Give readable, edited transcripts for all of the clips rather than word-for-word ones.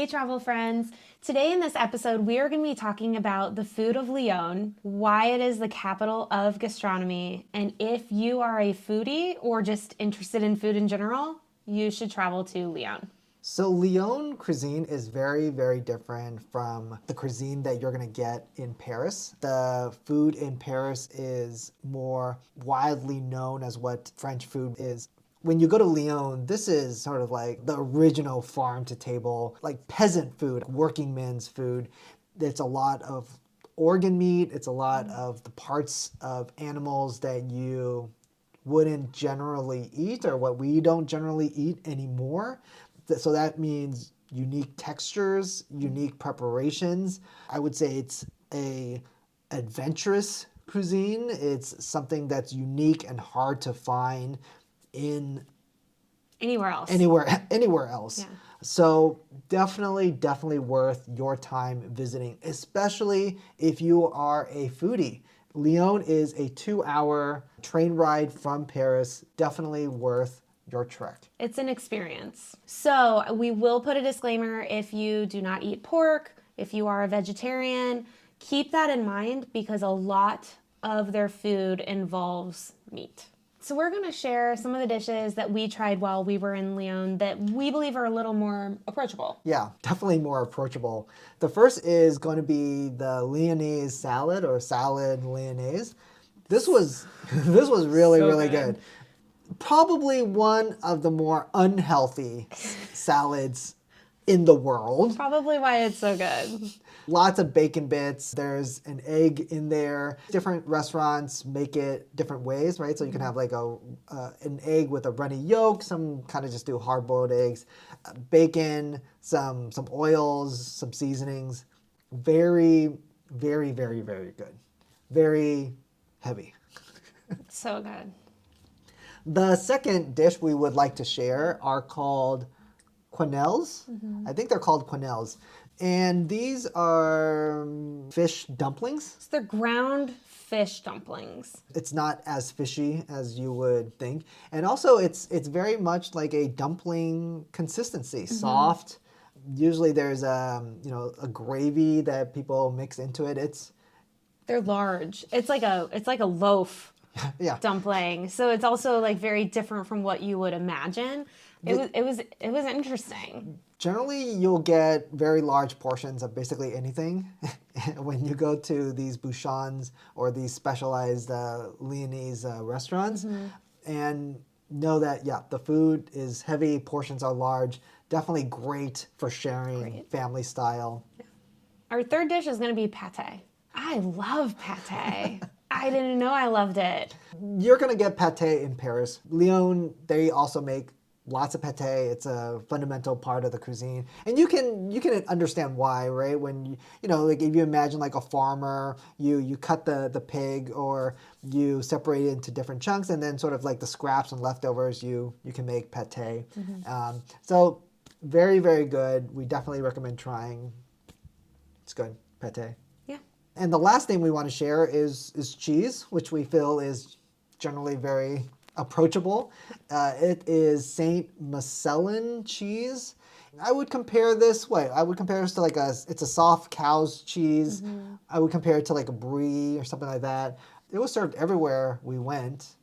Hey, travel friends. Today in this episode, we are going to be talking about the food of Lyon, why it is the capital of gastronomy, and if you are a foodie or just interested in food in general, you should travel to Lyon. So Lyon cuisine is very, very different from the cuisine that you're going to get in Paris. The food in Paris is more widely known as what French food is. When you go to Lyon, this is sort of like the original farm to table, like peasant food, working men's food. It's a lot of organ meat. It's a lot of the parts of animals that you wouldn't generally eat or what we don't generally eat anymore. So that means unique textures, unique preparations. I would say it's a adventurous cuisine. It's something that's unique and hard to find in Anywhere else. anywhere else. Yeah. So definitely worth your time visiting, especially if you are a foodie. Lyon is a 2-hour train ride from Paris. Definitely worth your trek. It's an experience. So we will put a disclaimer if you do not eat pork, if you are a vegetarian, keep that in mind because a lot of their food involves meat. So we're going to share some of the dishes that we tried while we were in Lyon that we believe are a little more approachable. Yeah, definitely more approachable. The first is going to be the Lyonaise salad or salad Lyonaise. This was really, So really good. good. Probably one of the more unhealthy salads in the world. Probably why it's so good. Lots of bacon bits. There's an egg in there. Different restaurants make it different ways, right? So you can have like an egg with a runny yolk. Some kind of just do hard-boiled eggs. Bacon, some oils, some seasonings. Very, very, very, very good. Very heavy. So good. The second dish we would like to share are called quenelles. I think they're called quenelles. And these are fish dumplings. So they're ground fish dumplings. It's not as fishy as you would think. And also it's very much like a dumpling consistency, soft. Usually there's a gravy that people mix into it. They're large. It's like a loaf Yeah. dumpling. So it's also like very different from what you would imagine. It was interesting. Generally, you'll get very large portions of basically anything when you go to these bouchons or these specialized Lyonese restaurants. And know that, yeah, the food is heavy, portions are large, definitely great for sharing, family style. Our third dish is going to be pate. I love pate. I didn't know I loved it. You're going to get pate in Paris. Lyon, they also make lots of pate. It's a fundamental part of the cuisine. And you can understand why, right? When like if you imagine like a farmer, you cut the pig or you separate it into different chunks and then sort of like the scraps and leftovers you can make pate. So very, very good. We definitely recommend trying. It's good. Pate. Yeah. And the last thing we want to share is cheese, which we feel is generally very approachable. It is Saint Macellin cheese. I would compare this to like it's a soft cow's cheese. I would compare it to like a brie or something like that. It was served everywhere we went.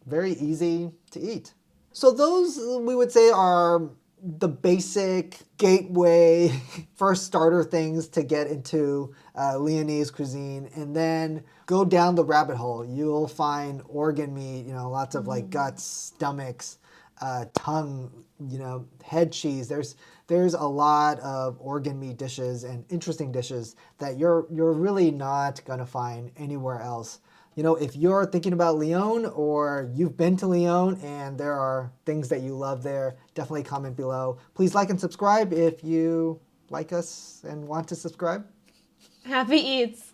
Very easy to eat. So those we would say are the basic gateway first starter things to get into Lyonese cuisine, and then go down the rabbit hole. You'll find organ meat, lots of like guts, stomachs, tongue, head cheese. There's a lot of organ meat dishes and interesting dishes that you're really not gonna find anywhere else. If you're thinking about Lyon or you've been to Lyon and there are things that you love there, definitely comment below. Please like and subscribe if you like us and want to subscribe. Happy eats.